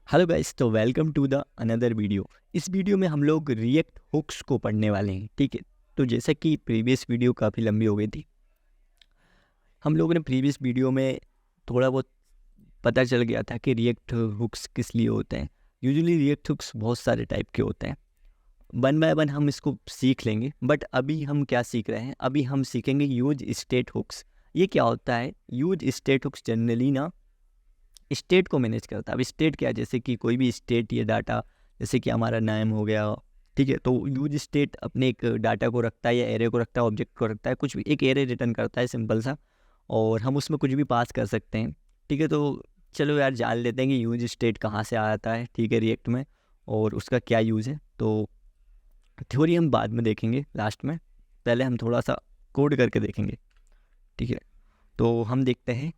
Hello guys, तो welcome to the another video. इस video में हम लोग रिएक्ट हुक्स को पढ़ने वाले हैं। ठीक है, तो जैसा कि प्रीवियस वीडियो काफ़ी लंबी हो गई थी, हम लोगों ने प्रीवियस वीडियो में थोड़ा बहुत पता चल गया था कि रिएक्ट हुक्स किस लिए होते हैं। यूजुअली रिएक्ट हुक्स बहुत सारे टाइप के होते हैं। वन बाय वन हम इसको सीख लेंगे, बट अभी हम क्या सीख रहे हैं, अभी हम सीखेंगे यूज स्टेट हुक्स। ये क्या होता है? यूज स्टेट हुक्स जनरली ना स्टेट को मैनेज करता है। अब स्टेट क्या है? जैसे कि कोई भी स्टेट या डाटा, जैसे कि हमारा नाम हो गया। ठीक है, तो यूज स्टेट अपने एक डाटा को रखता है या एरे को रखता है, ऑब्जेक्ट को रखता है, कुछ भी एक एरे रिटर्न करता है सिंपल सा, और हम उसमें कुछ भी पास कर सकते हैं। ठीक है, तो चलो यार जान लेते हैं कि यूज स्टेट कहाँ से आता है। ठीक है, रिएक्ट में, और उसका क्या यूज़ है। तो थ्योरी हम बाद में देखेंगे लास्ट में, पहले हम थोड़ा सा कोड करके देखेंगे। ठीक है, तो हम देखते हैं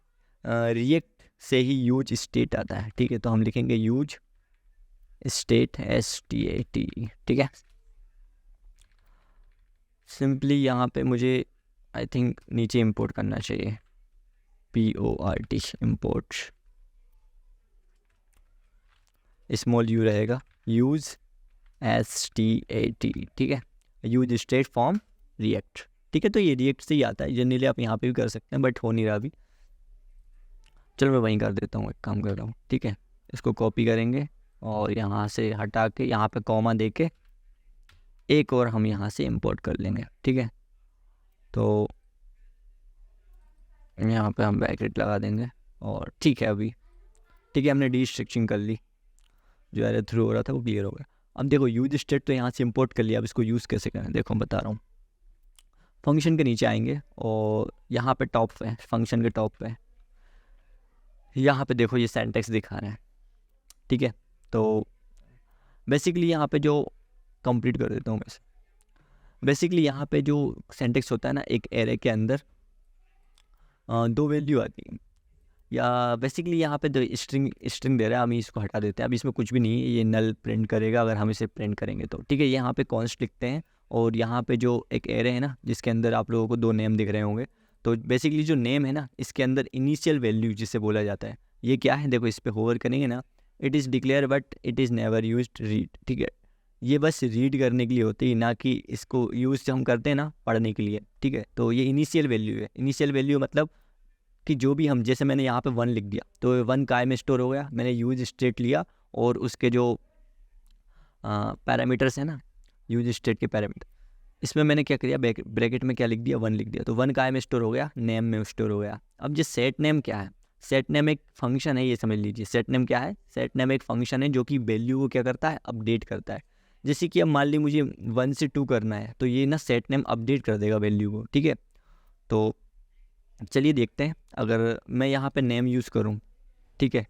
रिएक्ट से ही यूज स्टेट आता है। ठीक है, तो हम लिखेंगे यूज स्टेट, STAT। ठीक है, सिंपली यहाँ पे मुझे आई थिंक नीचे इंपोर्ट करना चाहिए, PORT इंपोर्ट, स्मॉल यू रहेगा, यूज STAT। ठीक है, यूज स्टेट फॉर्म रिएक्ट। ठीक है, तो ये रिएक्ट से ही आता है। जनरली आप यहाँ पे भी कर सकते हैं, बट हो नहीं रहा अभी। चलो मैं वहीं कर देता हूँ, एक काम कर रहा हूँ। ठीक है, इसको कॉपी करेंगे और यहाँ से हटा के यहाँ पे कॉमा दे के एक और हम यहाँ से इंपोर्ट कर लेंगे। ठीक है, तो यहाँ पे हम ब्रैकेट लगा देंगे और ठीक है अभी। ठीक है, हमने डिस्ट्रक्शन कर ली, जो एरर थ्रू हो रहा था वो क्लियर हो गया। अब देखो यूज स्टेट तो यहाँ से इंपोर्ट कर लिया, अब इसको यूज़ कैसे करें देखो मैं बता रहा हूँ। फंक्शन के नीचे आएंगे और यहाँ पे टॉप पे, फंक्शन के टॉप पे यहाँ पे देखो ये सिंटैक्स दिखा रहा है। ठीक है, तो बेसिकली यहाँ पे जो कंप्लीट कर देता हूँ मैं। बेसिकली यहाँ पे जो सिंटैक्स होता है ना, एक एरे के अंदर दो वैल्यू आती है, या बेसिकली यहाँ पे दो स्ट्रिंग स्ट्रिंग दे रहा है। हम इसको हटा देते हैं, अब इसमें कुछ भी नहीं है, ये नल प्रिंट करेगा अगर हम इसे प्रिंट करेंगे तो। ठीक है, यहाँ पे कॉन्स्ट लिखते हैं और यहाँ पे जो एक एरे है ना, जिसके अंदर आप लोगों को दो नेम दिख रहे होंगे, तो बेसिकली जो नेम है ना, इसके अंदर इनिशियल वैल्यू जिसे बोला जाता है, ये क्या है देखो, इस पर होवर करेंगे ना, it is declare but it is never use read. ठीक है, ये बस रीड करने के लिए होती है, ना कि इसको यूज़ हम करते हैं ना पढ़ने के लिए। ठीक है, तो ये इनिशियल वैल्यू है। इनिशियल वैल्यू मतलब कि जो भी हम, जैसे मैंने यहाँ पे 1 लिख दिया तो 1 काय में स्टोर हो गया। मैंने यूज स्टेट लिया और उसके जो पैरामीटर्स है ना, यूज स्टेट के पैरामीटर, इसमें मैंने क्या किया, ब्रैकेट में क्या लिख दिया, 1 लिख दिया, तो 1 काय में स्टोर हो गया, नेम में स्टोर हो गया। अब ये सेट नेम क्या है? सेट नेम एक फंक्शन है, ये समझ लीजिए। सेट नेम क्या है? सेट नेम एक फंक्शन है जो कि वैल्यू को क्या करता है, अपडेट करता है। जैसे कि अब मान ली मुझे 1 से 2 करना है, तो ये ना सेट नेम अपडेट कर देगा वैल्यू को। ठीक है, तो चलिए देखते हैं। अगर मैं यहाँ पे नेम यूज़ करूँ, ठीक है,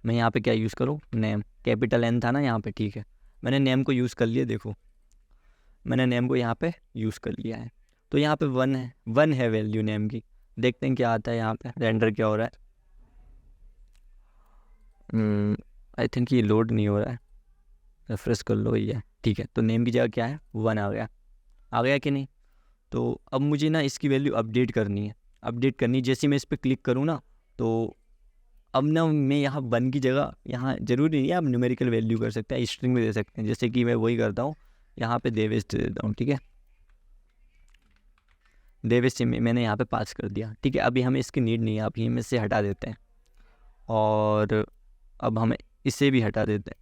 मैं यहाँ पे क्या यूज़ करूँ, नेम, कैपिटल N था ना यहाँ पे। ठीक है, मैंने नेम को यूज़ कर लिया। देखो मैंने नेम को यहाँ पे यूज़ कर लिया है, तो यहाँ पे 1 है, 1 है वैल्यू नेम की। देखते हैं क्या आता है यहाँ पे, रेंडर क्या हो रहा है। आई थिंक ये लोड नहीं हो रहा है, रेफ्रेश कर लो, ये है। ठीक है, तो नेम की जगह क्या है, 1 आ गया। आ गया कि नहीं? तो अब मुझे ना इसकी वैल्यू अपडेट करनी है। अपडेट करनी, जैसे मैं इस पर क्लिक करूँ ना, तो अब ना मैं यहाँ 1 की जगह, यहाँ ज़रूरी नहीं है, आप न्यूमेरिकल वैल्यू कर सकते हैं, स्ट्रिंग में दे सकते हैं, जैसे कि मैं वही करता हूँ, यहाँ पे देवेश दे देता हूँ। ठीक है, देवेश से मैंने यहाँ पे पास कर दिया। ठीक है, अभी हमें इसकी नीड नहीं है, आप में से हटा देते हैं और अब हमें इसे भी हटा देते हैं।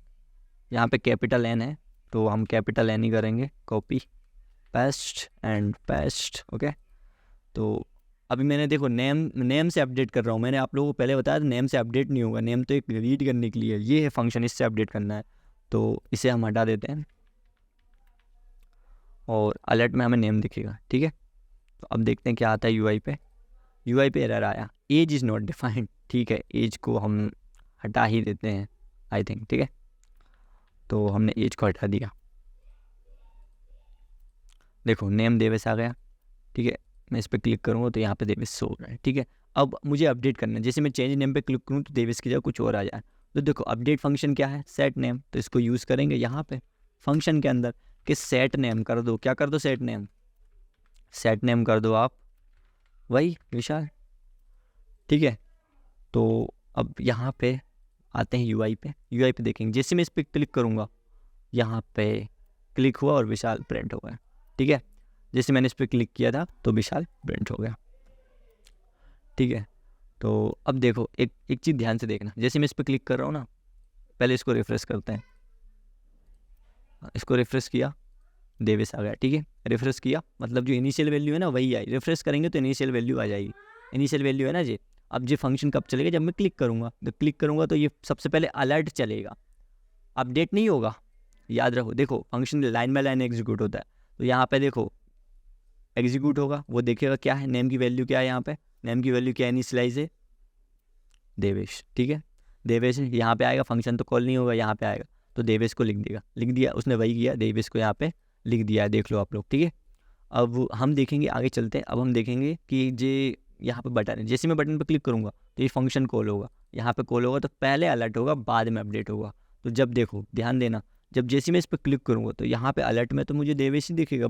यहाँ पे कैपिटल N है, तो हम कैपिटल N ही करेंगे, copy paste and paste. Okay, तो अभी मैंने देखो नेम से अपडेट कर रहा हूँ। मैंने आप लोगों को पहले बताया था नेम से अपडेट नहीं होगा, नेम तो एक रीड करने के लिए, ये है फंक्शन, इससे अपडेट करना है। तो इसे हम हटा देते हैं और अलर्ट में हमें नेम दिखेगा। ठीक है, तो अब देखते हैं क्या आता है UI पे। UI पे एरर आया, एज इज़ नॉट डिफाइंड। ठीक है, एज को हम हटा ही देते हैं आई थिंक। ठीक है, तो हमने एज को हटा दिया। देखो नेम देवेश आ गया। ठीक है, मैं इस पर क्लिक करूँगा तो यहाँ पे देवेश शो हो रहा है। ठीक है, अब मुझे अपडेट करना है, जैसे मैं चेंज नेम पे क्लिक करूँ तो देवेश की जगह कुछ और आ जाए। तो देखो अपडेट फंक्शन क्या है, सेट नेम, तो इसको यूज़ करेंगे यहाँ पे फंक्शन के अंदर कि सेट नेम कर दो। क्या कर दो, सेट नेम, सेट नेम कर दो आप, वही विशाल। ठीक है, तो अब यहाँ पे आते हैं यूआई पे देखेंगे। जैसे मैं इस पर क्लिक करूँगा, यहाँ पे क्लिक हुआ और विशाल प्रिंट हो गया, ठीक है। जैसे मैंने इस पर क्लिक किया था तो विशाल प्रिंट हो गया, ठीक है। तो अब देखो एक चीज़ ध्यान से देखना, जैसे मैं इस पर क्लिक कर रहा हूँ ना, पहले इसको रिफ्रेश करते हैं। इसको रिफ्रेश किया, देवेश आ गया, ठीक है। रिफ्रेश किया मतलब जो इनिशियल वैल्यू है ना वही आई, रिफ्रेश करेंगे तो इनिशियल वैल्यू आ जाएगी। इनिशियल वैल्यू है ना जी। अब ये फंक्शन कब चलेगा, जब मैं क्लिक करूँगा, तो क्लिक करूँगा तो ये सबसे पहले अलर्ट चलेगा, अपडेट नहीं होगा, याद रखो। देखो function line by line execute होता है, तो यहाँ पे देखो एग्जीक्यूट होगा, वो देखेगा क्या है, नेम की वैल्यू क्या है, यहाँ पे नेम की वैल्यू क्या है, इनिशियलाइज है देवेश, ठीक है। देवेश यहाँ पे आएगा, फंक्शन तो कॉल नहीं होगा, यहाँ पे आएगा तो देवेश को लिख देगा, लिख दिया उसने, वही किया, देवेश को यहाँ पे लिख दिया है, देख लो आप लोग, ठीक है। अब हम देखेंगे, आगे चलते हैं। अब हम देखेंगे कि ये यहाँ पे बटन है, जैसे मैं बटन पे क्लिक करूँगा तो ये फंक्शन कॉल होगा, यहाँ पे कॉल होगा तो पहले अलर्ट होगा, बाद में अपडेट होगा। तो जब देखो ध्यान देना, जब जैसे मैं इस पर क्लिक करूँगा तो यहाँ पे अलर्ट में तो मुझे देवेश ही दिखेगा,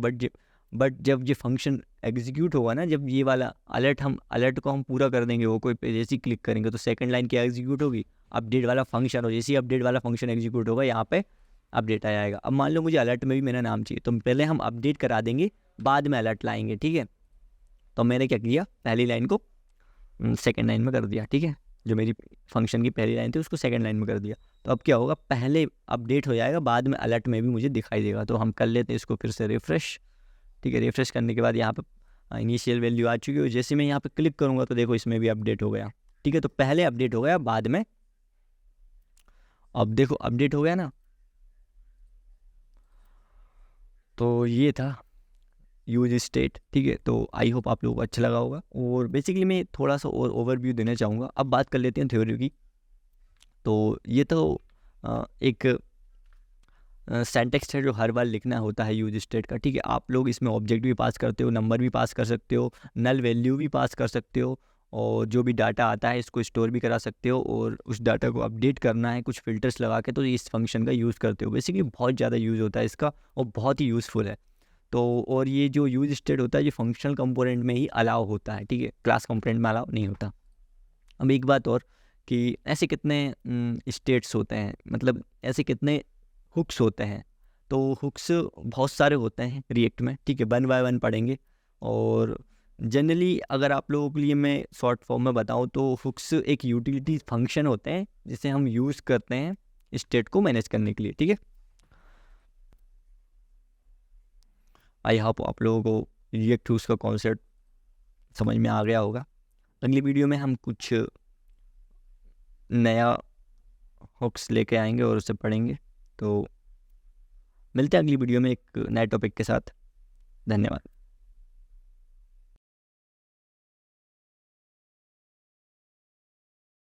बट जब ये फंक्शन एग्जीक्यूट होगा ना, जब ये वाला अलर्ट को हम पूरा कर देंगे, वो कोई पे जैसे ही क्लिक करेंगे तो सेकंड लाइन क्या एग्जीक्यूट होगी, अपडेट वाला फंक्शन हो, जैसे ही अपडेट वाला फंक्शन एग्जीक्यूट होगा यहाँ पे अपडेट आ जाएगा। अब मान लो मुझे अलर्ट में भी मेरा नाम चाहिए, तो पहले हम अपडेट करा देंगे, बाद में अलर्ट लाएंगे, ठीक है। तो मैंने क्या किया, पहली लाइन को सेकंड लाइन में कर दिया, ठीक है। जो मेरी फंक्शन की पहली लाइन थी उसको सेकंड लाइन में कर दिया। तो अब क्या होगा, पहले अपडेट हो जाएगा, बाद में अलर्ट में भी मुझे दिखाई देगा। तो हम कर लेते हैं इसको फिर से रिफ्रेश, ठीक है। रिफ्रेश करने के बाद यहाँ पे इनिशियल वैल्यू आ चुकी है, जैसे मैं यहाँ पे क्लिक करूँगा तो देखो इसमें भी अपडेट हो गया, ठीक है। तो पहले अपडेट हो गया, बाद में, अब देखो अपडेट हो गया ना। तो ये था यूज स्टेट, ठीक है। तो आई होप आप लोगों को अच्छा लगा होगा, और बेसिकली मैं थोड़ा सा और ओवरव्यू देना चाहूँगा। अब बात कर लेते हैं थ्योरी की। तो ये तो एक सिंटैक्स है जो हर बार लिखना होता है यूज स्टेट का, ठीक है। आप लोग इसमें ऑब्जेक्ट भी पास करते हो, नंबर भी पास कर सकते हो, नल वैल्यू भी पास कर सकते हो, और जो भी डाटा आता है इसको स्टोर भी करा सकते हो, और उस डाटा को अपडेट करना है कुछ फिल्टर्स लगा के, तो इस फंक्शन का यूज़ करते हो। बेसिकली बहुत ज़्यादा यूज़ होता है इसका, और बहुत ही यूज़फुल है। तो और ये जो यूज स्टेट होता है ये फंक्शनल कंपोनेंट में ही अलाउ होता है, ठीक है, क्लास कंपोनेंट में अलाउ नहीं होता। अब एक बात और, कि ऐसे कितने स्टेट्स होते हैं, मतलब ऐसे कितने हुक्स होते हैं। तो हुक्स बहुत सारे होते हैं रिएक्ट में, ठीक है, वन बाय वन पढ़ेंगे। और जनरली अगर आप लोगों के लिए मैं शॉर्ट फॉर्म में बताऊं तो हुक्स एक यूटिलिटी फंक्शन होते हैं जिसे हम यूज़ करते हैं स्टेट को मैनेज करने के लिए, ठीक है। आई होप आप लोगों को रिएक्ट हुक्स का कॉन्सेप्ट समझ में आ गया होगा। अगली वीडियो में हम कुछ नया हुक्स लेके आएंगे और उसे पढ़ेंगे। तो मिलते हैं अगली वीडियो में एक नए टॉपिक के साथ। धन्यवाद।